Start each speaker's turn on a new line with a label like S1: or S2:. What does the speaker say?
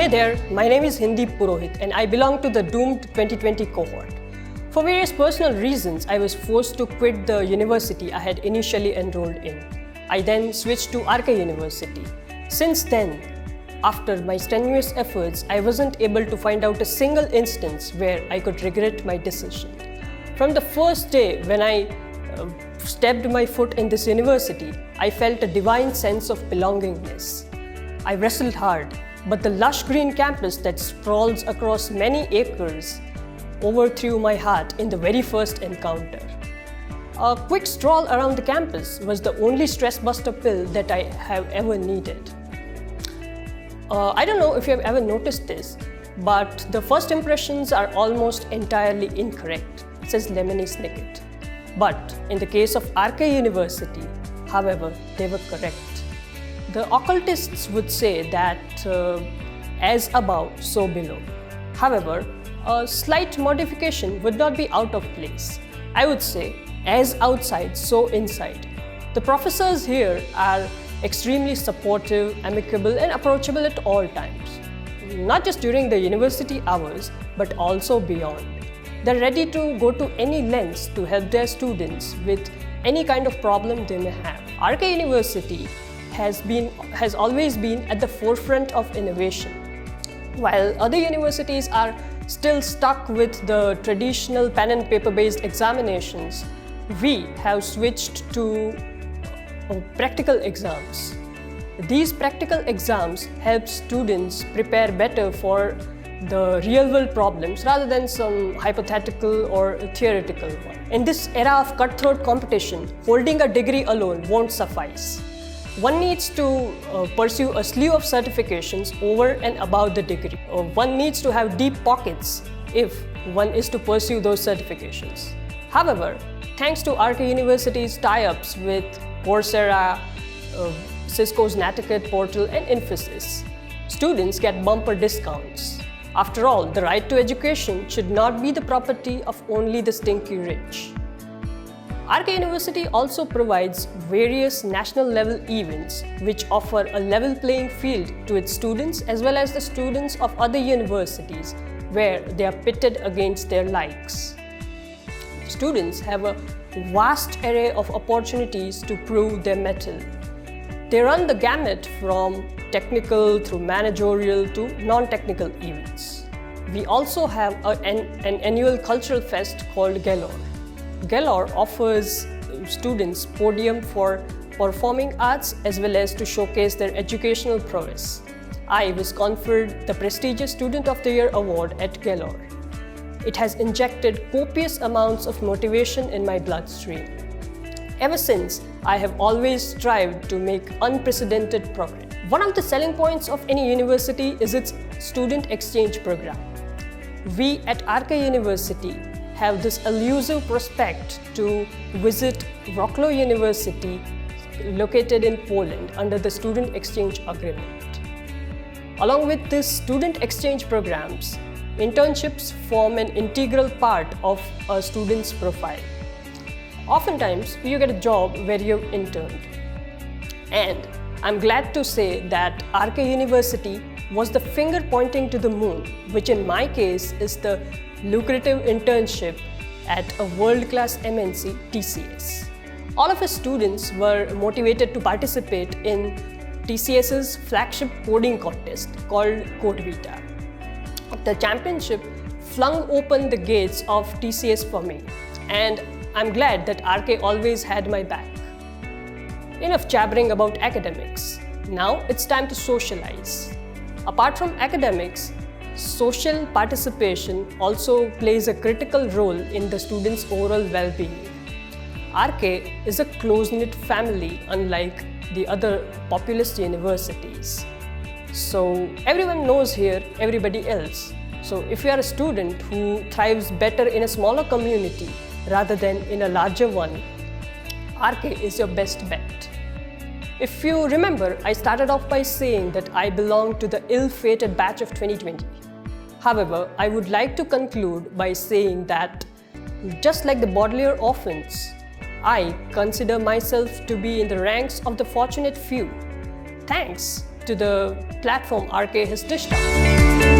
S1: Hey there, my name is Hindeep Purohit and I belong to the doomed 2020 cohort. For various personal reasons, I was forced to quit the university I had initially enrolled in. I then switched to RK University. Since then, after my strenuous efforts, I wasn't able to find out a single instance where I could regret my decision. From the first day when I stepped my foot in this university, I felt a divine sense of belongingness. I wrestled hard, but the lush green campus that sprawls across many acres overthrew my heart in the very first encounter. A quick stroll around the campus was the only stress buster pill that I have ever needed. I don't know if you have ever noticed this, but the first impressions are almost entirely incorrect, says Lemony Snicket. But in the case of RK University, however, they were correct. The occultists would say that as above, so below. However, a slight modification would not be out of place. I would say, as outside, so inside. The professors here are extremely supportive, amicable, and approachable at all times. Not just during the university hours, but also beyond. They're ready to go to any lengths to help their students with any kind of problem they may have. RK University has always been at the forefront of innovation. While other universities are still stuck with the traditional pen and paper based examinations, we have switched to practical exams. These practical exams help students prepare better for the real world problems rather than some hypothetical or theoretical one. In this era of cutthroat competition, holding a degree alone won't suffice. One needs to pursue a slew of certifications over and above the degree. One needs to have deep pockets if one is to pursue those certifications. However, thanks to RK University's tie-ups with Coursera, Cisco's Natiquette portal and Infosys, students get bumper discounts. After all, the right to education should not be the property of only the stinky rich. RK University also provides various national level events which offer a level playing field to its students as well as the students of other universities where they are pitted against their likes. Students have a vast array of opportunities to prove their mettle. They run the gamut from technical through managerial to non-technical events. We also have an annual cultural fest called Galore. Galore offers students podium for performing arts as well as to showcase their educational prowess. I was conferred the prestigious Student of the Year award at Galore. It has injected copious amounts of motivation in my bloodstream. Ever since, I have always strived to make unprecedented progress. One of the selling points of any university is its student exchange program. We at RK University have this elusive prospect to visit Wrocław University located in Poland under the student exchange agreement. Along with these student exchange programs, internships form an integral part of a student's profile. Oftentimes, you get a job where you've interned. And I'm glad to say that RK University was the finger pointing to the moon, which in my case is the lucrative internship at a world-class MNC, TCS. All of us students were motivated to participate in TCS's flagship coding contest called CodeVita. The championship flung open the gates of TCS for me, and I'm glad that RK always had my back. Enough jabbering about academics. Now it's time to socialize. Apart from academics, social participation also plays a critical role in the students' overall well-being. RK is a close-knit family unlike the other populist universities. So everyone knows here everybody else. So if you are a student who thrives better in a smaller community rather than in a larger one, RK is your best bet. If you remember, I started off by saying that I belong to the ill-fated batch of 2020. However, I would like to conclude by saying that just like the Baudelaire orphans, I consider myself to be in the ranks of the fortunate few. Thanks to the platform RK has dished out.